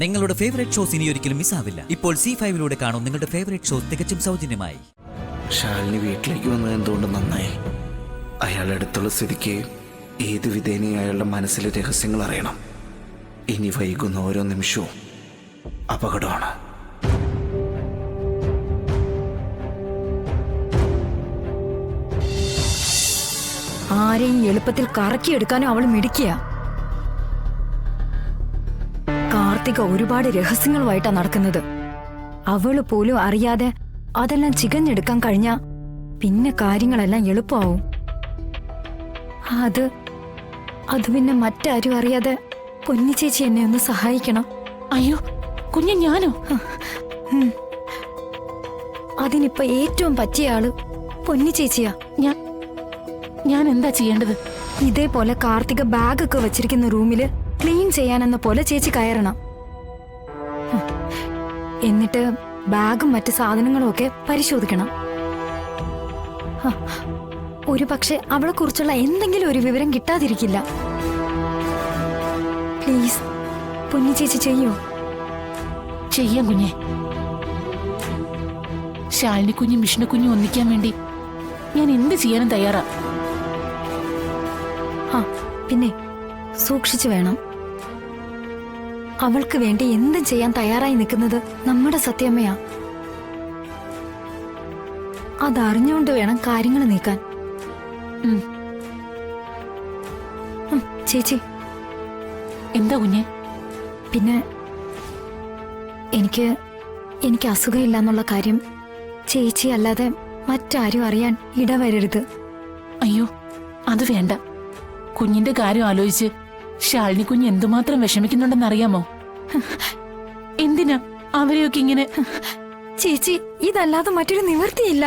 നിങ്ങളുടെ favourite shows ഇനി ഒരിക്കലും മിസ്സാവില്ല. ഇപ്പോൾ C5 കാണും നിങ്ങളുടെ ഫേവറേറ്റ് ഷോസ് തികച്ചും സൗജന്യമായി. ശാലിനി വീട്ടിലേക്ക് വന്നത് എന്തുകൊണ്ട് നന്നായി. അയാളുടെ അടുത്തുള്ള സ്ഥിതിക്ക് ഏത് വിധേനയും അയാളുടെ മനസ്സിലെ രഹസ്യങ്ങൾ അറിയണം. ഇനി വൈകുന്ന ഓരോ നിമിഷവും അപകടമാണ്. ആരെയും എളുപ്പത്തിൽ കറക്കിയെടുക്കാനും അവൾ മിടിക്കുക. കാർത്തിക ഒരുപാട് രഹസ്യങ്ങളുമായിട്ടാ നടക്കുന്നത്. അവള് പോലും അറിയാതെ അതെല്ലാം ചികഞ്ഞെടുക്കാൻ കഴിഞ്ഞ പിന്നെ കാര്യങ്ങളെല്ലാം എളുപ്പമാവും. അത് പിന്നെ മറ്റാരും അറിയാതെ പൊന്നി ചേച്ചി എന്നെ ഒന്ന് സഹായിക്കണം. അയ്യോ കുഞ്ഞ്, ഞാനോ? അതിനിപ്പോ ഏറ്റവും പറ്റിയ ആള് പൊന്നി ചേച്ചിയാ. ഞാൻ എന്താ ചെയ്യേണ്ടത്? ഇതേപോലെ കാർത്തിക ബാഗൊക്കെ വെച്ചിരിക്കുന്ന റൂമില് ക്ലീൻ ചെയ്യാനെന്ന പോലെ ചേച്ചി കയറണം. എന്നിട്ട് ബാഗും മറ്റു സാധനങ്ങളും ഒക്കെ പരിശോധിക്കണം. ഒരു പക്ഷെ അവളെ കുറിച്ചുള്ള എന്തെങ്കിലും ഒരു വിവരം കിട്ടാതിരിക്കില്ല. പ്ലീസ് പൊന്നി ചേച്ചി ചെയ്യോ? ചെയ്യാം കുഞ്ഞെ. ശാലിനി കുഞ്ഞും വിഷ്ണു കുഞ്ഞും ഒന്നിക്കാൻ വേണ്ടി ഞാൻ എന്ത് ചെയ്യാനും തയ്യാറാ. പിന്നെ സൂക്ഷിച്ചു വേണം. അവൾക്ക് വേണ്ടി എന്തും ചെയ്യാൻ തയ്യാറായി നിൽക്കുന്നത് നമ്മുടെ സത്യമ്മയാ. അതറിഞ്ഞുകൊണ്ട് വേണം കാര്യങ്ങൾ നീക്കാൻ. ചേച്ചി. എന്താ കുഞ്ഞെ? പിന്നെ എനിക്ക് അസുഖമില്ല എന്നുള്ള കാര്യം ചേച്ചി അല്ലാതെ മറ്റാരും അറിയാൻ ഇടവരരുത്. അയ്യോ അത് വേണ്ട. കുഞ്ഞിന്റെ കാര്യം ആലോചിച്ച് ശാലിനി കുഞ്ഞ് എന്തുമാത്രം വിഷമിക്കുന്നുണ്ടെന്നറിയാമോ? എന്തിനാ അവരെയൊക്കെ ഇങ്ങനെ? ചേച്ചി, ഇതല്ലാതെ മറ്റൊരു നിവൃത്തിയില്ല.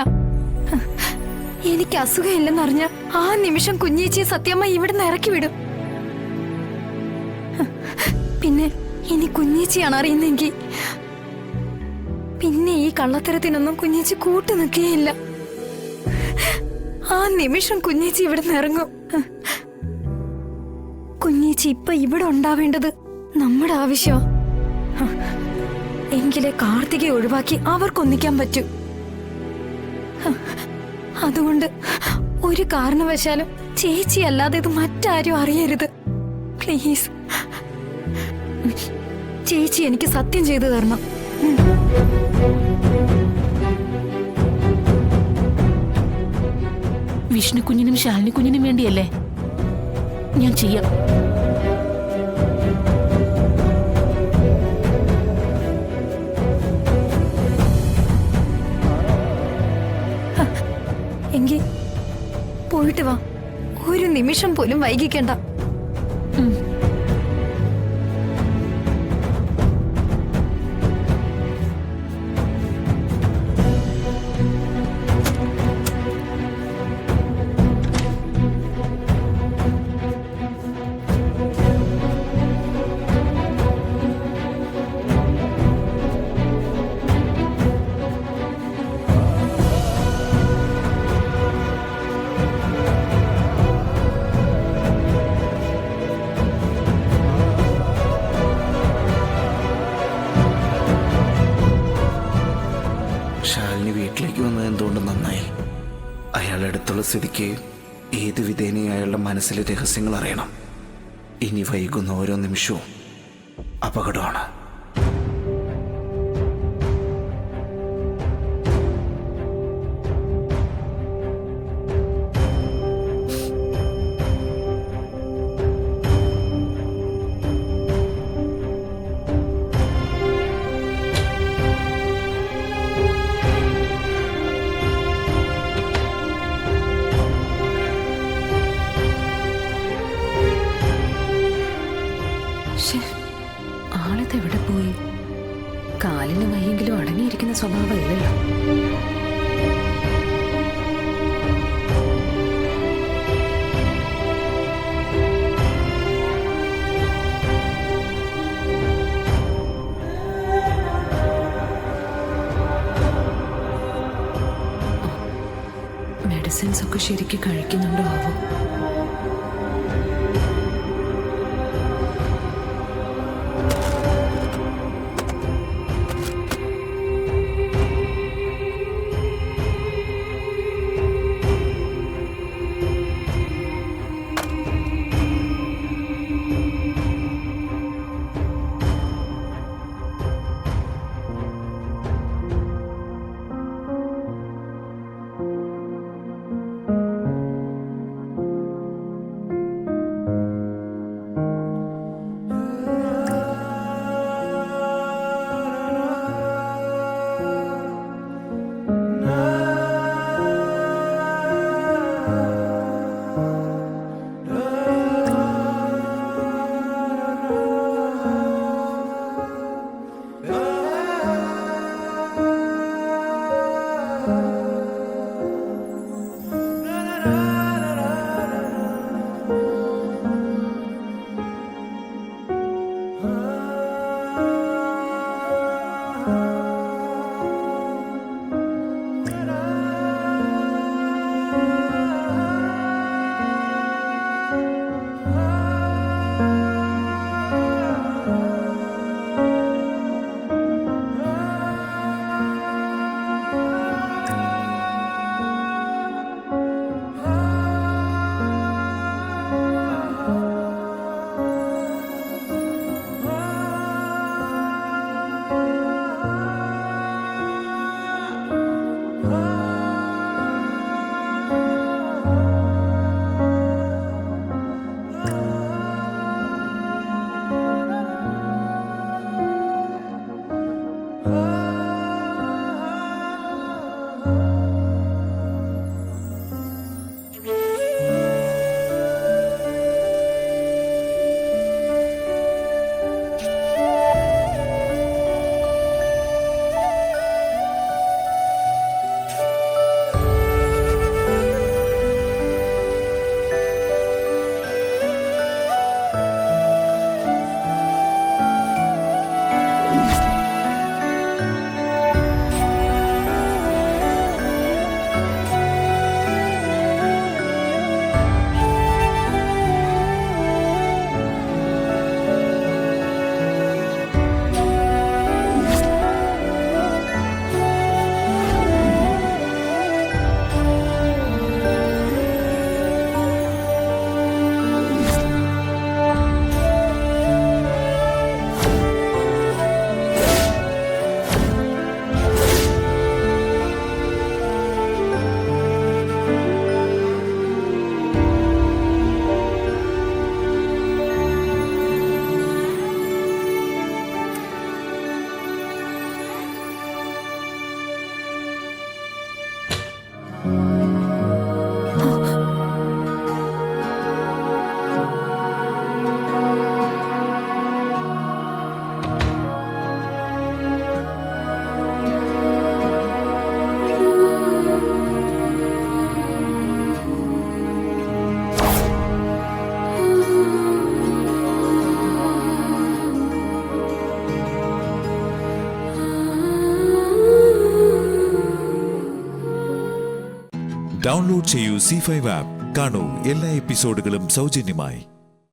എനിക്ക് അസുഖമില്ലെന്നറിഞ്ഞ ആ നിമിഷം കുഞ്ഞേച്ചിയെ സത്യമ്മ ഇവിടുന്ന് ഇറക്കി വിടും. പിന്നെ ഇനി കുഞ്ഞേച്ചിയാണ് അറിയുന്നെങ്കിൽ പിന്നെ ഈ കള്ളത്തരത്തിനൊന്നും കുഞ്ഞേച്ചി കൂട്ടു നിൽക്കുകയില്ല. ആ നിമിഷം കുഞ്ഞേച്ചി ഇവിടുന്ന് ഇറങ്ങും. കുഞ്ഞേച്ചി ഇപ്പൊ ഇവിടെ ഉണ്ടാവേണ്ടത് നമ്മുടെ ആവശ്യം. എങ്കിലേ കാർത്തികയെ ഒഴിവാക്കി അവർക്കൊന്നിക്കാൻ പറ്റൂ. അതുകൊണ്ട് ഒരു കാരണവശാലും ചേച്ചി അല്ലാതെ ഇത് മറ്റാരും അറിയരുത്. പ്ലീസ് ചേച്ചി എനിക്ക് സത്യം ചെയ്തു തരണം. വിഷ്ണു കുഞ്ഞിനും ശാലിനി കുഞ്ഞിനും വേണ്ടിയല്ലേ? ഞാൻ ചെയ്യാം. എങ്കിൽ പോയിട്ട് വാ. ഒരു നിമിഷം പോലും വൈകിക്കണ്ട. വീട്ടിലേക്ക് വന്നത് എന്തുകൊണ്ട് നന്നായി. അയാളുടെ അടുത്തുള്ള സ്ഥിതിക്ക് ഏത് വിധേനയും അയാളുടെ മനസ്സിലെ രഹസ്യങ്ങൾ അറിയണം. ഇനി വൈകുന്ന ഓരോ നിമിഷവും അപകടമാണ്. ആളെവിടെ പോയി? കാലിന് വയ്യെങ്കിലും അടങ്ങിയിരിക്കുന്ന സ്വഭാവം ഇല്ലല്ലോ. മെഡിസിൻസ് ഒക്കെ ശരിക്കും കഴിക്കുന്നുണ്ടോ ആവോ? ഡൗൺലോഡ് ചെയ്യൂ C5 ആപ്പ്. കാണൂ എല്ലാ എപ്പിസോഡുകളും സൗജന്യമായി.